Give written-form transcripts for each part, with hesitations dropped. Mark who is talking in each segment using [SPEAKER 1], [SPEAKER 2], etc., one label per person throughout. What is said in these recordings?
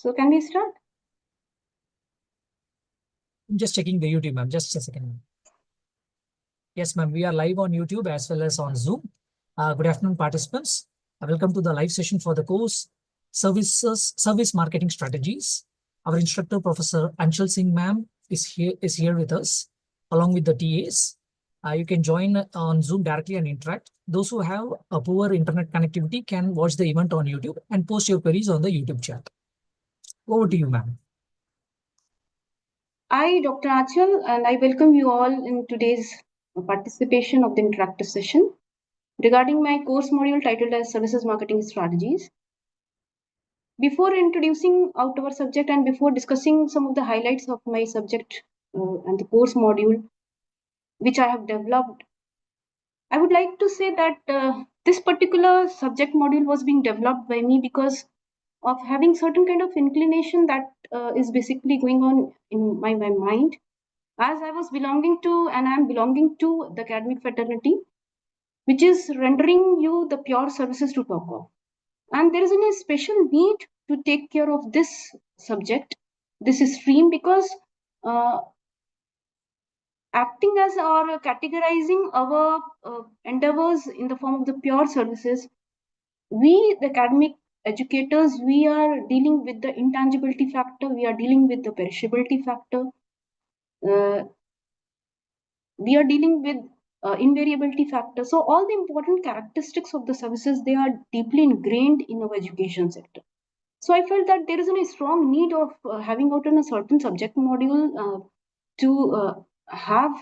[SPEAKER 1] So can we start?
[SPEAKER 2] I'm just checking the YouTube, ma'am. Just a second, ma'am. Yes, ma'am. We are live on YouTube as well as on Zoom. Good afternoon, participants. Welcome to the live session for the course Service Marketing Strategies. Our instructor, Professor Anchal Singh, ma'am, is here with us, along with the TAs. You can join on Zoom directly and interact. Those who have a poor internet connectivity can watch the event on YouTube and post your queries on the YouTube chat. Over to you, ma'am.
[SPEAKER 1] I, Dr. Anchal, and I welcome you all in today's participation of the interactive session regarding my course module titled as Services Marketing Strategies. Before introducing out our subject and before discussing some of the highlights of my subject and the course module which I have developed, I would like to say that this particular subject module was being developed by me because of having certain kind of inclination that is basically going on in my mind, as I was belonging to and I am belonging to the academic fraternity, which is rendering you the pure services to talk of. And there is a special need to take care of this subject, this stream, because acting as or categorizing our endeavors in the form of the pure services, we, the academic educators, we are dealing with the intangibility factor, we are dealing with the perishability factor, we are dealing with invariability factor. So all the important characteristics of the services, they are deeply ingrained in our education sector. So I felt that there is a strong need of having out in a certain subject module to have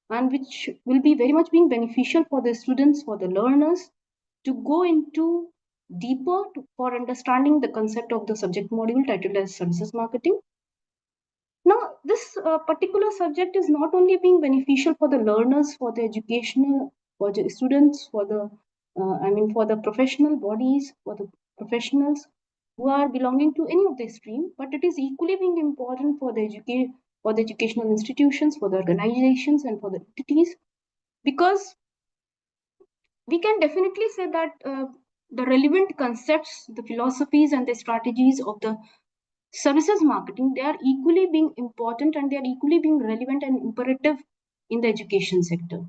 [SPEAKER 1] and which will be very much being beneficial for the students, for the learners, to go into deeper for understanding the concept of the subject module titled as services marketing. Now, this particular subject is not only being beneficial for the learners, for the educational, for the students, for the for the professional bodies, for the professionals who are belonging to any of the stream, but it is equally being important for the educational institutions, for the organizations, and for the entities, because we can definitely say that the relevant concepts, the philosophies, and the strategies of the services marketing, they are equally being important and they are equally being relevant and imperative in the education sector.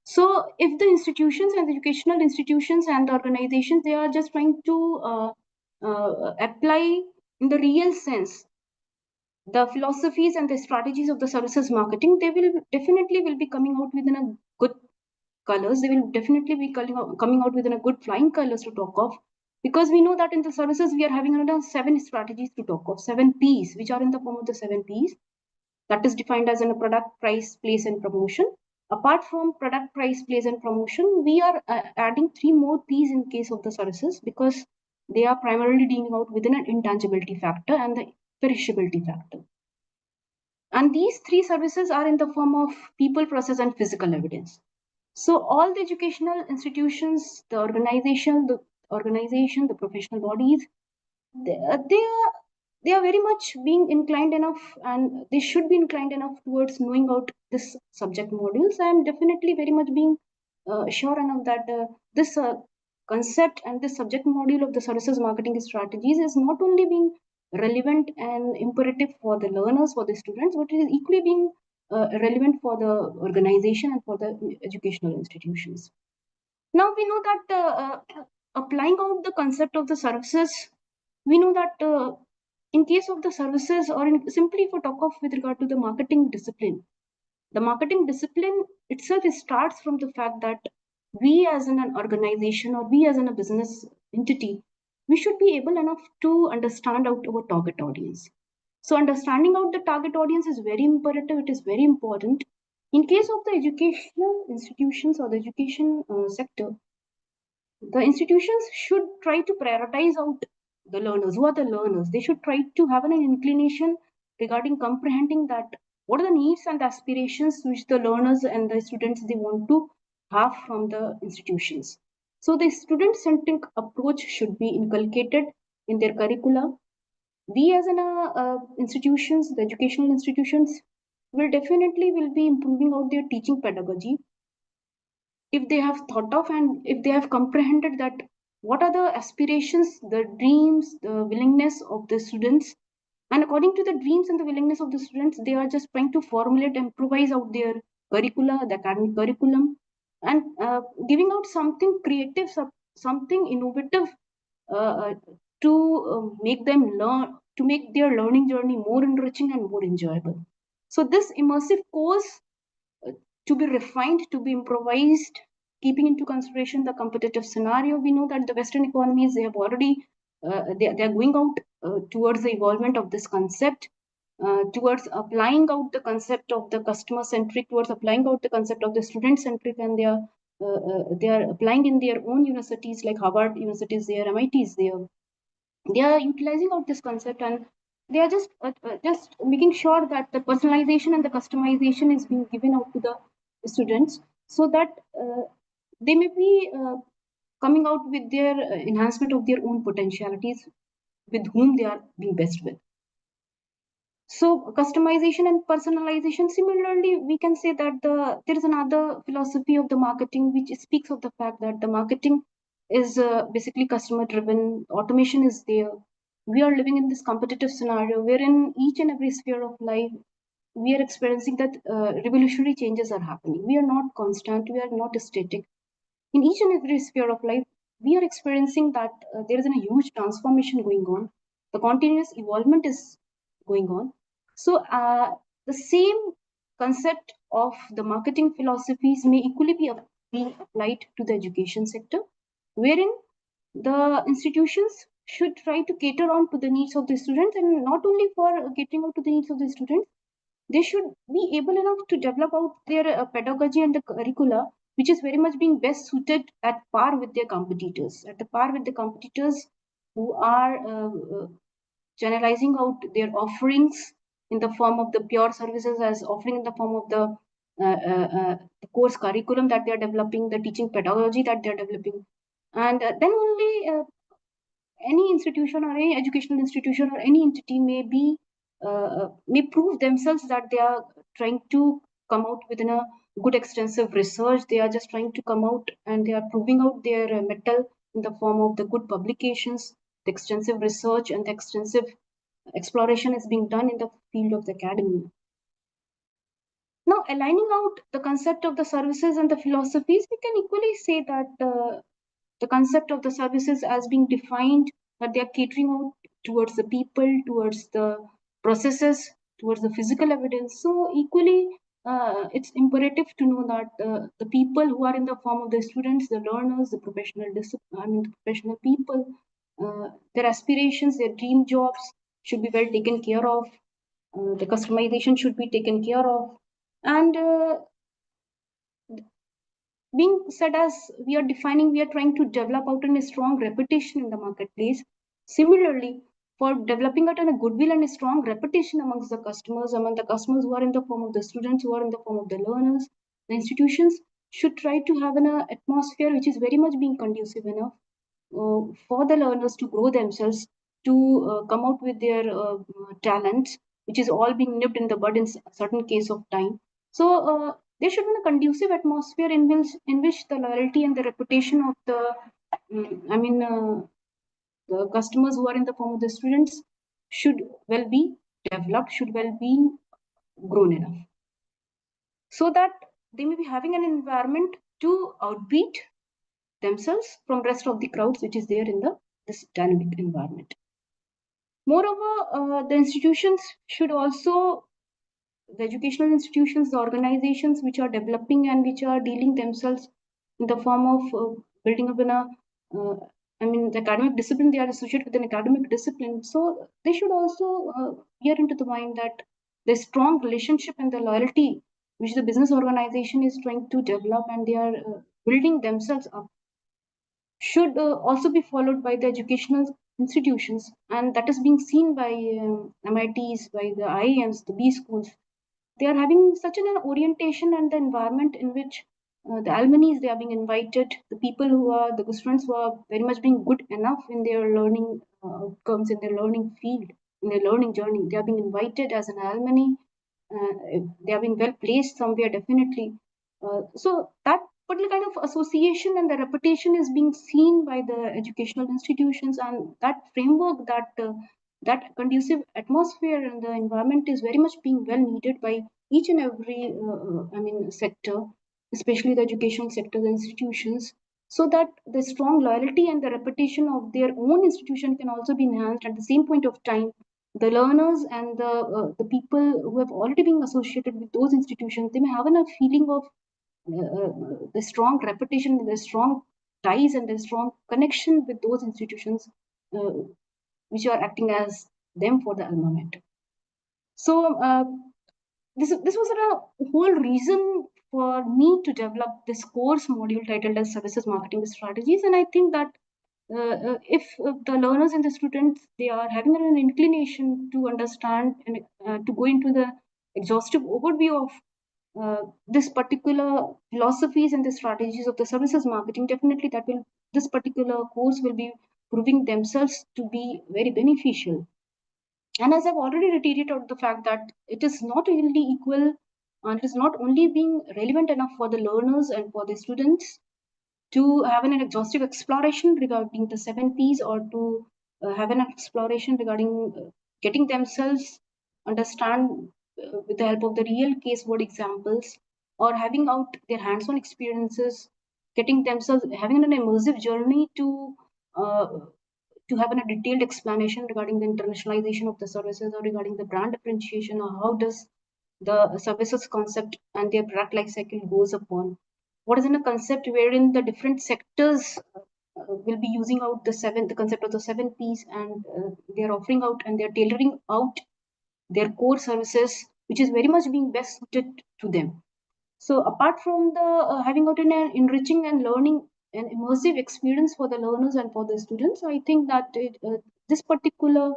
[SPEAKER 1] So if the institutions and the educational institutions and the organizations, they are just trying to apply in the real sense the philosophies and the strategies of the services marketing, they will definitely will be coming out within a good colors. They will definitely be coming out within a good flying colors to talk of, because we know that in the services we are having another 7 strategies to talk of, 7 P's, which are in the form of the 7 P's that is defined as in a product, price, place, and promotion. Apart from product, price, place, and promotion, we are adding 3 more P's in case of the services, because they are primarily dealing out within an intangibility factor and the perishability factor. And these 3 services are in the form of people, process, and physical evidence. So all the educational institutions, the organization, the professional bodies, they are very much being inclined enough, and they should be inclined enough towards knowing out this subject modules. I am definitely very much being sure enough that this concept and this subject module of the services marketing strategies is not only being relevant and imperative for the learners, for the students, but it is equally being relevant for the organization and for the educational institutions. Now we know that applying out the concept of the services, we know that in case of the services, or simply for talk of with regard to the marketing discipline, the marketing discipline itself starts from the fact that we as an organization, or we as in a business entity, we should be able enough to understand out our target audience. So understanding out the target audience is very imperative, it is very important. In case of the educational institutions or the education sector, the institutions should try to prioritize out the learners. Who are the learners? They should try to have an inclination regarding comprehending that what are the needs and aspirations which the learners and the students they want to have from the institutions. So the student-centric approach should be inculcated in their curricula. We as an institutions, the educational institutions, will definitely will be improving out their teaching pedagogy if they have thought of and if they have comprehended that what are the aspirations, the dreams, the willingness of the students And according to the dreams and the willingness of the students, they are just trying to formulate, improvise out their curricula, the academic curriculum, and giving out something creative, something innovative uh, uh, to make them learn, to make their learning journey more enriching and more enjoyable. So this immersive course, uh, to be refined, to be improvised, keeping into consideration the competitive scenario. We know that the Western economies, they have already, they are going out towards the evolvement of this concept, towards applying out the concept of the customer centric, towards applying out the concept of the student centric, and they are applying in their own universities like Harvard universities there, MIT is there. They are utilizing out this concept, and they are just making sure that the personalization and the customization is being given out to the students, so that they may be coming out with their enhancement of their own potentialities with whom they are being best with. So customization and personalization, similarly, we can say that there is another philosophy of the marketing which speaks of the fact that the marketing is basically customer driven. Automation is there. We are living in this competitive scenario wherein each and every sphere of life we are experiencing that revolutionary changes are happening. We are not constant. We are not static. In each and every sphere of life, we are experiencing that there is a huge transformation going on. The continuous evolvement is going on. So, the same concept of the marketing philosophies may equally be applied to the education sector, wherein the institutions should try to cater on to the needs of the students, and not only for catering out to the needs of the students, they should be able enough to develop out their pedagogy and the curricula, which is very much being best suited at par with their competitors, at the par with the competitors who are generalizing out their offerings in the form of the pure services, as offering in the form of the course curriculum that they are developing, the teaching pedagogy that they are developing, and then only any institution or any educational institution or any entity may prove themselves that they are trying to come out within a good extensive research. They are just trying to come out and they are proving out their metal in the form of the good publications, the extensive research and the extensive exploration is being done in the field of the academy. Now, aligning out the concept of the services and the philosophies, we can equally say that the concept of the services as being defined, that they are catering out towards the people, towards the processes, towards the physical evidence. So equally, it's imperative to know that the people who are in the form of the students, the learners, the the professional people, their aspirations, their dream jobs should be well taken care of. The customization should be taken care of, and being said as we are defining, we are trying to develop out a strong reputation in the marketplace. Similarly, for developing out a goodwill and a strong reputation amongst the customers, among the customers who are in the form of the students, who are in the form of the learners, the institutions should try to have an atmosphere which is very much being conducive enough for the learners to grow themselves, to come out with their talents, which is all being nipped in the bud in certain case of time. So there should be a conducive atmosphere in which the loyalty and the reputation of the, the customers who are in the form of the students should well be developed, should well be grown enough, so that they may be having an environment to outbeat themselves from rest of the crowds which is there in this dynamic environment. Moreover, the institutions should also, the educational institutions, the organizations which are developing and which are dealing themselves in the form of building up in a, uh, the academic discipline, they are associated with an academic discipline. So they should also bear into the mind that the strong relationship and the loyalty which the business organization is trying to develop and they are building themselves up should also be followed by the educational institutions, and that is being seen by MITs, by the IIMs, the B schools. They are having such an orientation and the environment in which the alumni they are being invited, the people who are the students who are very much being good enough in their learning outcomes, in their learning field, in their learning journey. They are being invited as an alumni. They are being well placed somewhere definitely. So that particular kind of association and the reputation is being seen by the educational institutions, and that framework, that that conducive atmosphere and the environment is very much being well needed by each and every sector, especially the educational sector, the institutions, so that the strong loyalty and the reputation of their own institution can also be enhanced. At the same point of time, the learners and the people who have already been associated with those institutions, they may have a feeling of the strong reputation, the strong ties, and the strong connection with those institutions uh, which are acting as them for the alma mater. So this was a whole reason for me to develop this course module titled as Services Marketing Strategies, and I think that if the learners and the students, they are having an inclination to understand and to go into the exhaustive overview of this particular philosophies and the strategies of the services marketing, definitely that will, this particular course will be proving themselves to be very beneficial. And as I've already reiterated out the fact that it is not only equal and it is not only being relevant enough for the learners and for the students to have an exhaustive exploration regarding the 7 P's, or to have an exploration regarding getting themselves understand with the help of the real case word examples, or having out their hands-on experiences, getting themselves having an immersive journey uh, to have a detailed explanation regarding the internationalization of the services, or regarding the brand differentiation, or how does the services concept and their product life cycle goes upon. What is in a concept wherein the different sectors will be using out the concept of the 7 P's, and they are offering out and they are tailoring out their core services, which is very much being best suited to them. So apart from the having out an enriching and learning an immersive experience for the learners and for the students, I think that this particular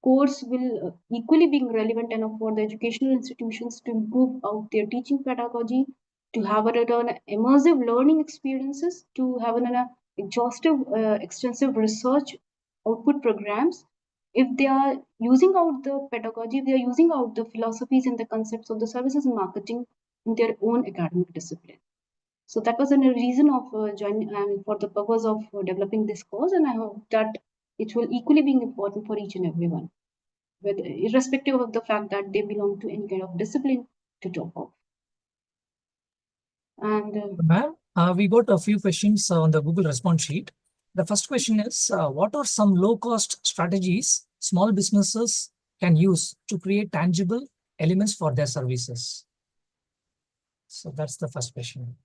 [SPEAKER 1] course will equally being relevant enough for the educational institutions to improve out their teaching pedagogy, to have an immersive learning experiences, to have an exhaustive, extensive research output programs. If they are using out the pedagogy, if they are using out the philosophies and the concepts of the services and marketing in their own academic discipline. So that was a reason of joining, for the purpose of developing this course, and I hope that it will equally be important for each and everyone, whether, irrespective of the fact that they belong to any kind of discipline to talk of. And
[SPEAKER 2] Ma'am, we got a few questions on the Google response sheet. The first question is, what are some low-cost strategies small businesses can use to create tangible elements for their services? So that's the first question.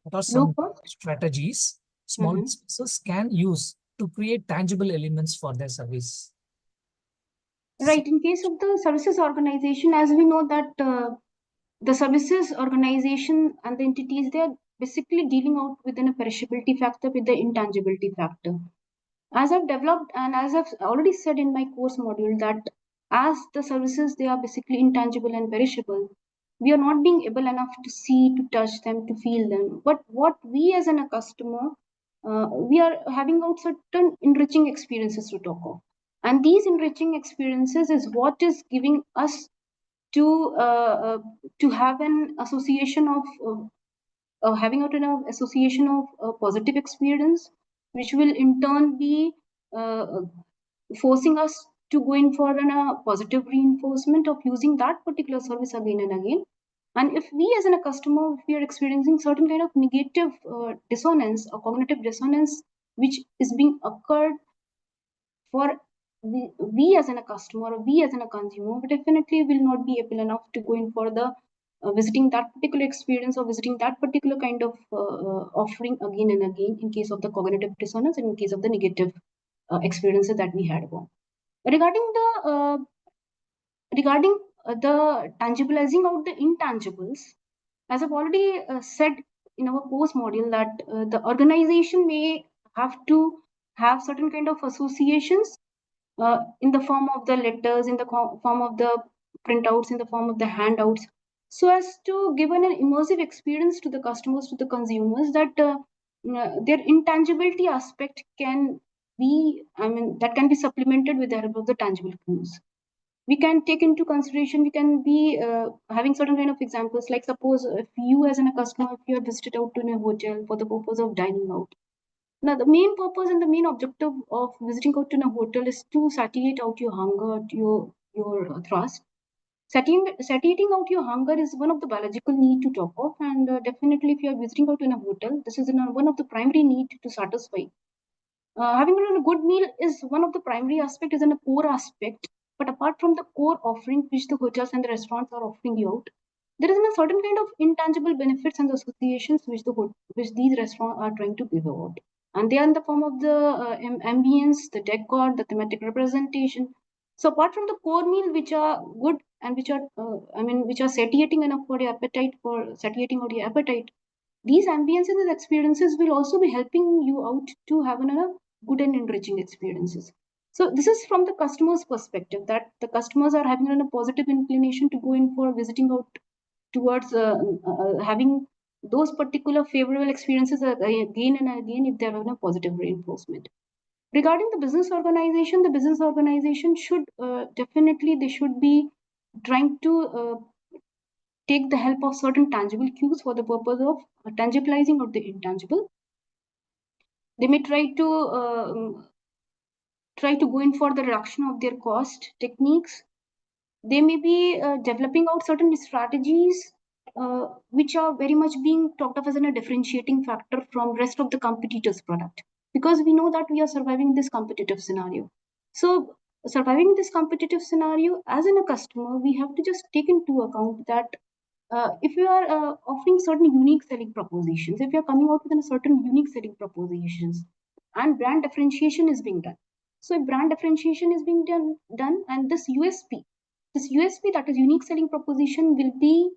[SPEAKER 2] What are
[SPEAKER 1] low
[SPEAKER 2] some
[SPEAKER 1] cost.
[SPEAKER 2] strategies small businesses can use to create tangible elements for their service?
[SPEAKER 1] Right. In case of the services organization, as we know that the services organization and the entities, they are basically dealing out within a perishability factor with the intangibility factor. As I've developed and as I've already said in my course module, that as the services, they are basically intangible and perishable, we are not being able enough to see, to touch them, to feel them. But what we as a customer, we are having out certain enriching experiences to talk of. And these enriching experiences is what is giving us to uh, uh, to have an association of having out an association of positive experience, which will in turn be uh, forcing us to go in for a positive reinforcement of using that particular service again and again. And if we as a customer, if we are experiencing certain kind of negative dissonance or cognitive dissonance, which is being occurred for we as a customer or we as a consumer, but definitely will not be able enough to go in for the visiting that particular experience or visiting that particular kind of offering again and again, in case of the cognitive dissonance and in case of the negative experiences that we had about. Regarding the tangibilizing out the intangibles, as I've already said in our course module, that the organization may have to have certain kind of associations in the form of the letters, in the form of the printouts, in the form of the handouts, so as to give an immersive experience to the customers, to the consumers, that their intangibility aspect can be, I mean, that can be supplemented with the help of the tangible clues. We can take into consideration, we can be having certain kind of examples, like suppose if you as a customer, if you are visited out to a hotel for the purpose of dining out, Now, the main purpose and the main objective of visiting out in a hotel is to satiate out your hunger, your thirst. Satiating out your hunger is one of the biological need to talk of, and definitely if you are visiting out in a hotel, this is one of the primary need to satisfy. Having a good meal is one of the primary aspect, is a core aspect. But apart from the core offering which the hotels and the restaurants are offering you out, there is a certain kind of intangible benefits and associations which these restaurants are trying to give out, and they are in the form of the ambience, the decor, the thematic representation. So apart from the core meal, which are good and which are, which are satiating enough for your appetite, for satiating out your appetite, these ambiences and experiences will also be helping you out to have a good and enriching experiences. So this is from the customer's perspective, that the customers are having a positive inclination to go in for visiting out towards having those particular favorable experiences again and again if they're on a positive reinforcement. Regarding the business organization should definitely they should be trying to take the help of certain tangible cues for the purpose of tangibilizing out the intangible. They may try to go in for the reduction of their cost techniques. They may be developing out certain strategies which are very much being talked of as a differentiating factor from rest of the competitors product, because we know that we are surviving this competitive scenario. So surviving this competitive scenario as in a customer, we have to just take into account that if you are offering certain unique selling propositions, if you are coming out with a certain unique selling propositions, and brand differentiation is being done. So if brand differentiation is being done, and this USP, that is unique selling proposition, will be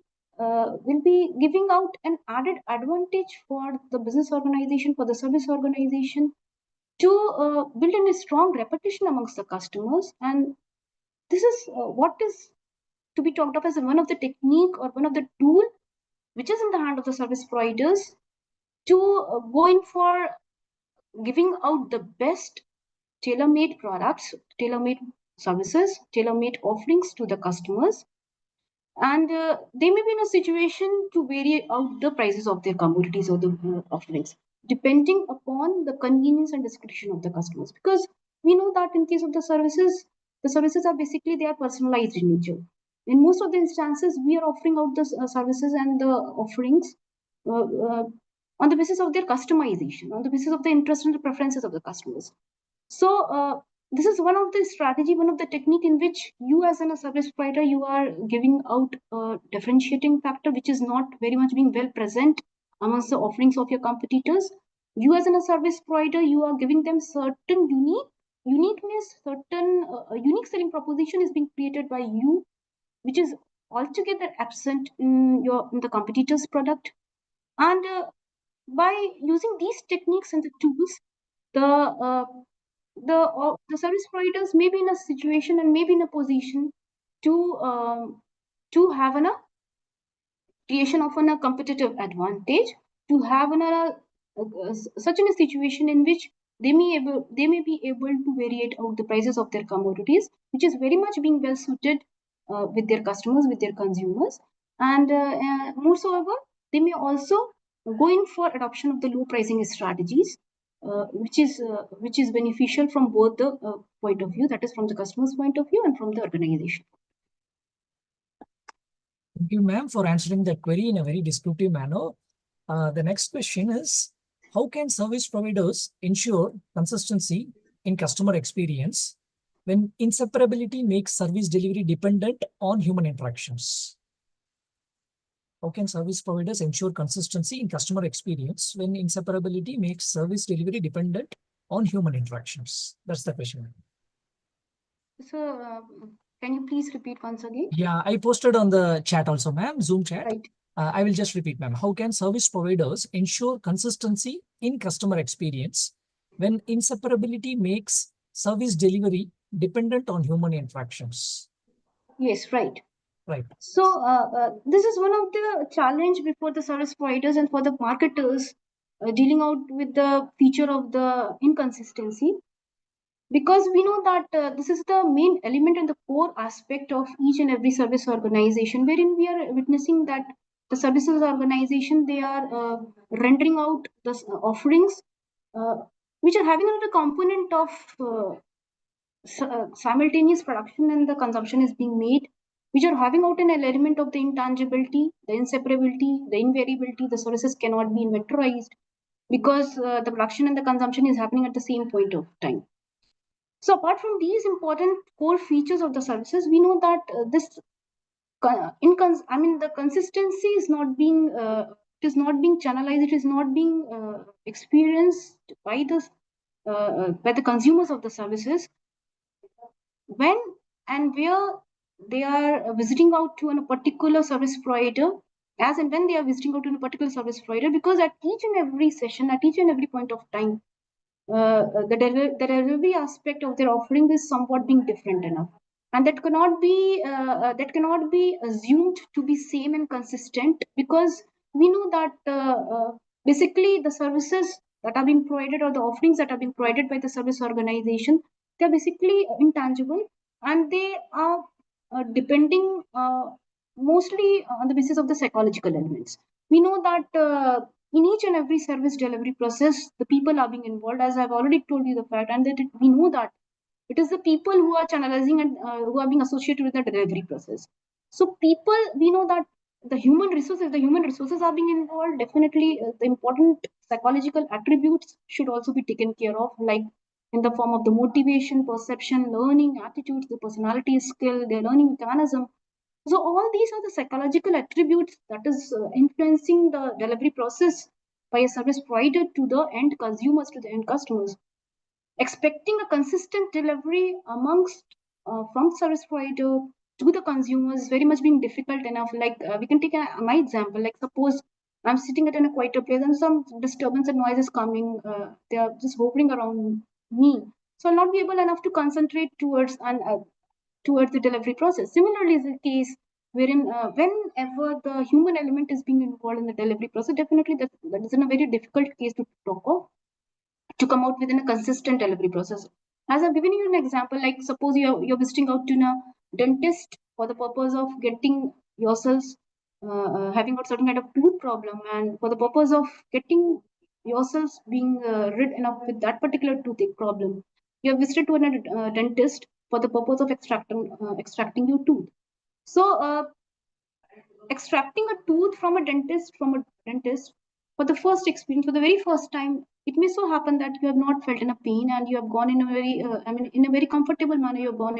[SPEAKER 1] giving out an added advantage for the business organization, for the service organization, to build in a strong reputation amongst the customers. And this is what is to be talked of as one of the technique or one of the tool which is in the hand of the service providers to go in for giving out the best tailor-made products, tailor-made services, tailor-made offerings to the customers. And they may be in a situation to vary out the prices of their commodities or the offerings, depending upon the convenience and discretion of the customers. Because we know that in case of the services are basically they are personalized in nature. In most of the instances, we are offering out the services and the offerings uh, uh, on the basis of their customization, on the basis of the interest and the preferences of the customers. So this is one of the strategy, one of the technique in which you as a service provider, you are giving out a differentiating factor which is not very much being well present amongst the offerings of your competitors. You as a service provider, you are giving them certain uniqueness, certain unique selling proposition is being created by you, which is altogether absent in the competitor's product. And by using these techniques and the tools, the the service providers may be in a situation and may be in a position to have a creation of a competitive advantage, to have such in a situation in which they may be able to variate out the prices of their commodities, which is very much being well suited with their customers, with their consumers. And moreover, they may also go in for adoption of the low pricing strategies, which is beneficial from both the point of view, that is from the customer's point of view and from the organization.
[SPEAKER 2] Thank you, ma'am, for answering that query in a very descriptive manner. The next question is, how can service providers ensure consistency in customer experience when inseparability makes service delivery dependent on human interactions? How can service providers ensure consistency in customer experience when inseparability makes service delivery dependent on human interactions? That's the question.
[SPEAKER 1] So, can you please repeat once again?
[SPEAKER 2] Yeah, I posted on the chat also, ma'am, Zoom chat.
[SPEAKER 1] Right.
[SPEAKER 2] I will just repeat, ma'am. How can service providers ensure consistency in customer experience when inseparability makes service delivery dependent on human interactions?
[SPEAKER 1] Yes, right.
[SPEAKER 2] Right.
[SPEAKER 1] So this is one of the challenge before the service providers and for the marketers dealing out with the feature of the inconsistency, because we know that this is the main element and the core aspect of each and every service organization, wherein we are witnessing that the services organization, they are rendering out the offerings which are having another component of simultaneous production and the consumption is being made, which are having out an element of the intangibility, the inseparability, the invariability. The services cannot be inventorized because the production and the consumption is happening at the same point of time. So apart from these important core features of the services, we know that the consistency is not being it is not being channelized, it is not being experienced by the consumers of the services when and where they are visiting out to a particular service provider, as and when they are visiting out to a particular service provider, because at each and every session, at each and every point of time, the delivery aspect of their offering is somewhat being different enough, and that cannot be assumed to be same and consistent, because we know that basically the services that are being provided, or the offerings that are being provided by the service organization, they're basically intangible, and they are depending mostly on the basis of the psychological elements. We know that in each and every service delivery process, the people are being involved, as I've already told you the fact, and that we know that it is the people who are channelizing and who are being associated with the delivery process. So people, we know that if the human resources are being involved, definitely the important psychological attributes should also be taken care of, like in the form of the motivation, perception, learning, attitudes, the personality skill, their learning mechanism. So all these are the psychological attributes that is influencing the delivery process by a service provider to the end consumers, to the end customers. Expecting a consistent delivery amongst from service provider to the consumers is very much being difficult enough. Like we can take my example. Like suppose I'm sitting at a quieter place and some disturbance and noise is coming. They are just hovering around me, so I'll not be able enough to concentrate towards the delivery process. Similarly, is the case wherein whenever the human element is being involved in the delivery process, definitely that is in a very difficult case to talk of, to come out within a consistent delivery process. As I've given you an example, like suppose you're visiting out to a dentist for the purpose of getting yourselves having a certain kind of tooth problem, and for the purpose of getting yourselves being rid enough with that particular toothache problem, you have visited to a dentist for the purpose of extracting your tooth. So extracting a tooth from a dentist for the first experience, for the very first time, it may so happen that you have not felt in a pain, and you have gone in a very in a very comfortable manner. You have gone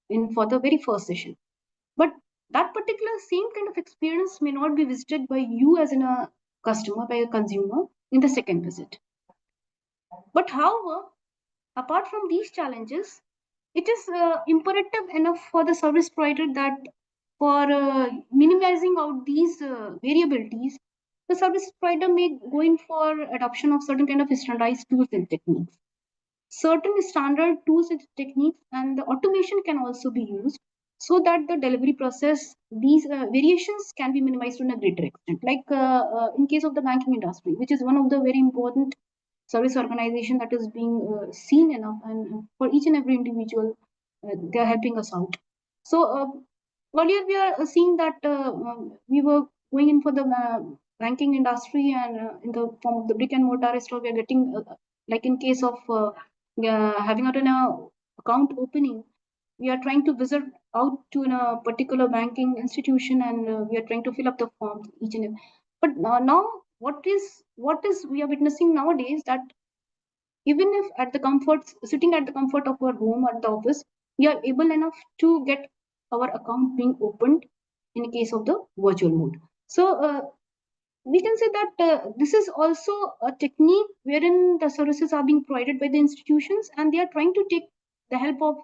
[SPEAKER 1] in for the very first session, but that particular same kind of experience may not be visited by you as in a customer, by a consumer, in the second visit. But however, apart from these challenges, it is imperative enough for the service provider that for minimizing out these variabilities, the service provider may go in for adoption of certain kind of standardized tools and techniques. Certain standard tools and techniques and the automation can also be used, so that the delivery process, these variations can be minimized to a greater extent. Like in case of the banking industry, which is one of the very important service organization that is being seen enough, and for each and every individual, they are helping us out. So earlier we are seeing that we were going in for the banking industry, and in the form of the brick and mortar store, we are getting like in case of having out an account opening, we are trying to visit out to a particular banking institution, and we are trying to fill up the forms each and every. But now what is we are witnessing nowadays, that even if at the comfort, sitting at the comfort of our home at the office, we are able enough to get our account being opened in case of the virtual mode. So we can say that this is also a technique wherein the services are being provided by the institutions, and they are trying to take the help of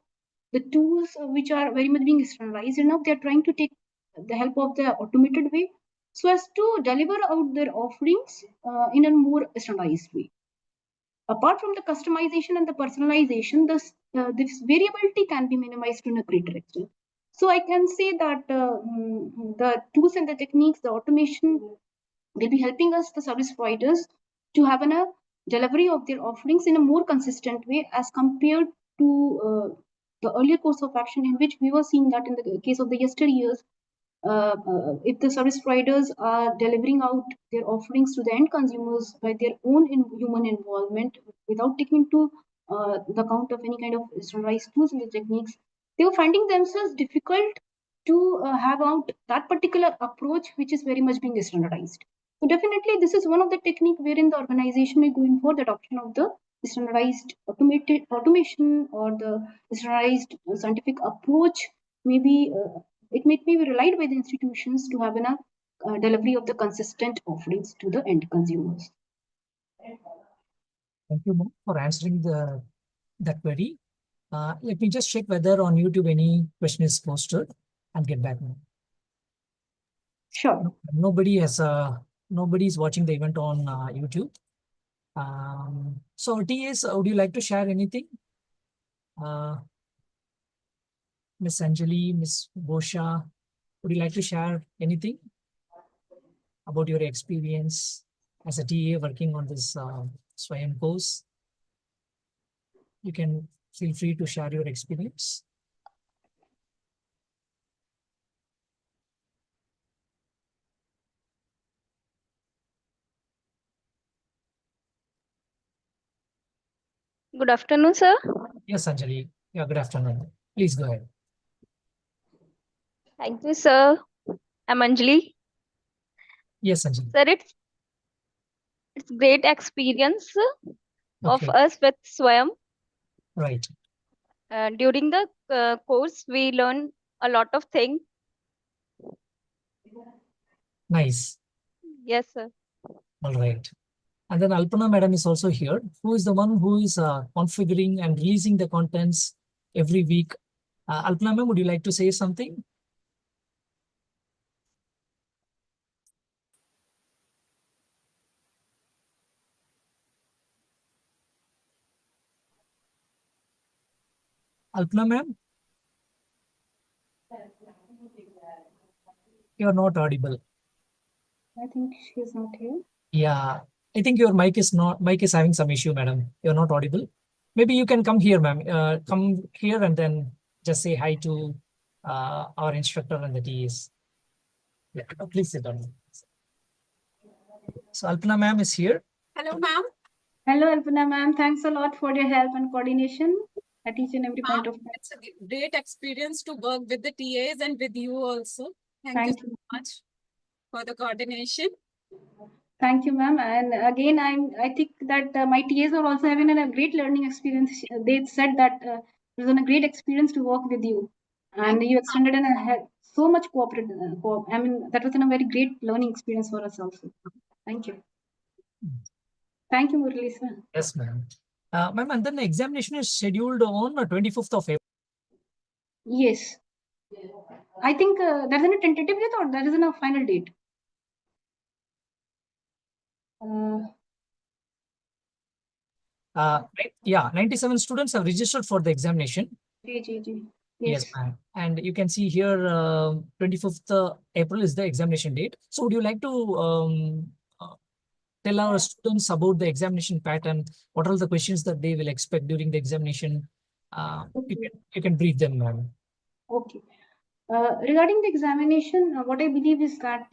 [SPEAKER 1] the tools which are very much being standardized enough. They are trying to take the help of the automated way, so as to deliver out their offerings in a more standardized way. Apart from the customization and the personalization, this variability can be minimized to a greater extent. So I can say that the tools and the techniques, the automation will be helping us, the service providers, to have a delivery of their offerings in a more consistent way as compared to the earlier course of action, in which we were seeing that in the case of the yesteryears, if the service providers are delivering out their offerings to the end consumers by their own human involvement, without taking into the account of any kind of standardized tools and the techniques, they were finding themselves difficult to have out that particular approach which is very much being standardized. So definitely this is one of the technique wherein the organization may go in for the adoption of the standardized automated automation or the standardized scientific approach. Maybe it may be relied by the institutions to have enough delivery of the consistent offerings to the end consumers.
[SPEAKER 2] Thank you, Mo, for answering that query. Let me just check whether on YouTube any question is posted and get back now.
[SPEAKER 1] Sure.
[SPEAKER 2] Nobody is watching the event on YouTube. So TAs, would you like to share anything? Miss Anjali, Miss Bosha, would you like to share anything about your experience as a TA working on this SWAYAM course? You can feel free to share your experience.
[SPEAKER 3] Good afternoon, sir.
[SPEAKER 2] Yes, Anjali. Yeah, good afternoon. Please go ahead.
[SPEAKER 3] Thank you, sir. I'm Anjali.
[SPEAKER 2] Yes, Anjali.
[SPEAKER 3] Sir, it's great experience of
[SPEAKER 2] Okay,
[SPEAKER 3] us with Swayam.
[SPEAKER 2] right.
[SPEAKER 3] During the course, we learn a lot of things.
[SPEAKER 2] Nice.
[SPEAKER 3] Yes, sir.
[SPEAKER 2] All right. And then Alpana madam is also here, who is the one who is configuring and releasing the contents every week. Alpana ma'am, would you like to say something? Alpana ma'am, you are not audible.
[SPEAKER 1] I think she's not here.
[SPEAKER 2] Yeah, I think your mic is having some issue, madam. You're not audible. Maybe you can come here, ma'am. Come here and then just say hi to our instructor and the TAs. Yeah, please sit down. So Alpana ma'am is here.
[SPEAKER 4] Hello, ma'am.
[SPEAKER 1] Hello, Alpana ma'am. Thanks a lot for your help and coordination at each and every point of time.
[SPEAKER 4] It's a great experience to work with the TAs and with you also. Thank you so much for the coordination.
[SPEAKER 1] Thank you, ma'am. And again, I think that my TAs are also having a great learning experience. They said that it was a great experience to work with you, and you extended and had so much cooperative. I mean, that was a very great learning experience for us also. Thank you. Thank you, Murali sir.
[SPEAKER 2] Yes, ma'am. Ma'am, and then the examination is scheduled on 25th of April.
[SPEAKER 1] Yes. I think there's a tentative date or there is a final date.
[SPEAKER 2] Yeah, 97 students have registered for the examination.
[SPEAKER 1] Yes,
[SPEAKER 2] Yes, ma'am. And you can see here 25th April is the examination date. So would you like to tell our students about the examination pattern? What are the questions that they will expect during the examination? You can brief them, ma'am.
[SPEAKER 1] Okay. Regarding the examination, what I believe is that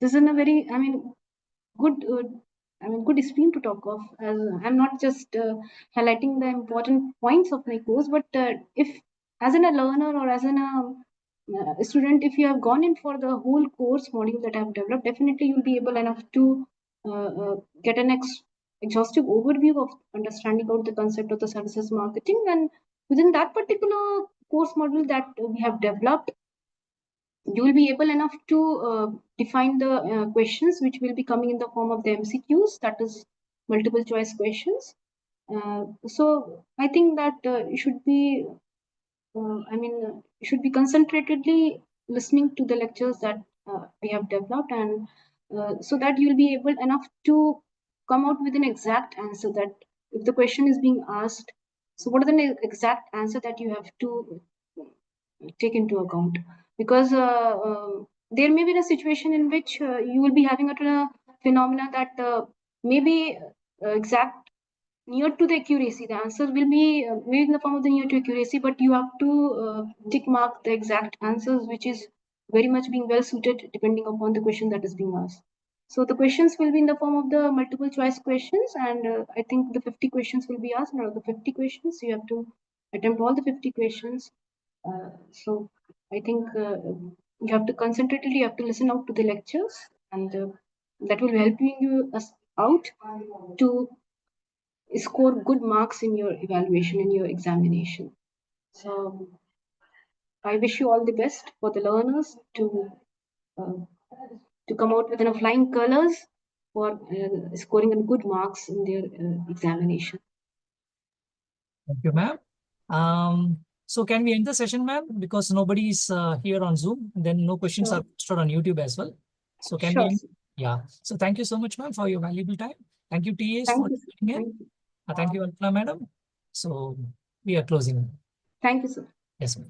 [SPEAKER 1] this is a very, good, good stream to talk of. As I'm not just highlighting the important points of my course, but if as a learner or as a student, if you have gone in for the whole course module that I have developed, definitely you'll be able enough to get an exhaustive overview of understanding about the concept of the services marketing, and within that particular course module that we have developed, you will be able enough to define the questions which will be coming in the form of the MCQs, that is multiple choice questions. So I think that you should be, you should be concentratedly listening to the lectures that we have developed, and so that you'll be able enough to come out with an exact answer, that if the question is being asked, so what are the exact answer that you have to take into account, because there may be a situation in which you will be having a phenomena that maybe exact near to the accuracy, the answer will be made in the form of the near to accuracy, but you have to tick mark the exact answers which is very much being well suited depending upon the question that is being asked. So the questions will be in the form of the multiple choice questions, and I think the 50 questions will be asked. Now the 50 questions, you have to attempt all the 50 questions. So I think you have to concentrate, you have to listen out to the lectures, and that will help you out to score good marks in your evaluation, in your examination. So I wish you all the best for the learners uh, to come out with flying colors for scoring good marks in their examination.
[SPEAKER 2] Thank you, ma'am. So can we end the session, ma'am? Because nobody is here on Zoom, then no questions are posted on YouTube as well. So can we end? Yeah. So thank you so much, ma'am, for your valuable time. Thank you, TAs, for tuning in. Thank you, Alpna, madam. So we are closing.
[SPEAKER 1] Thank you, sir.
[SPEAKER 2] Yes, ma'am.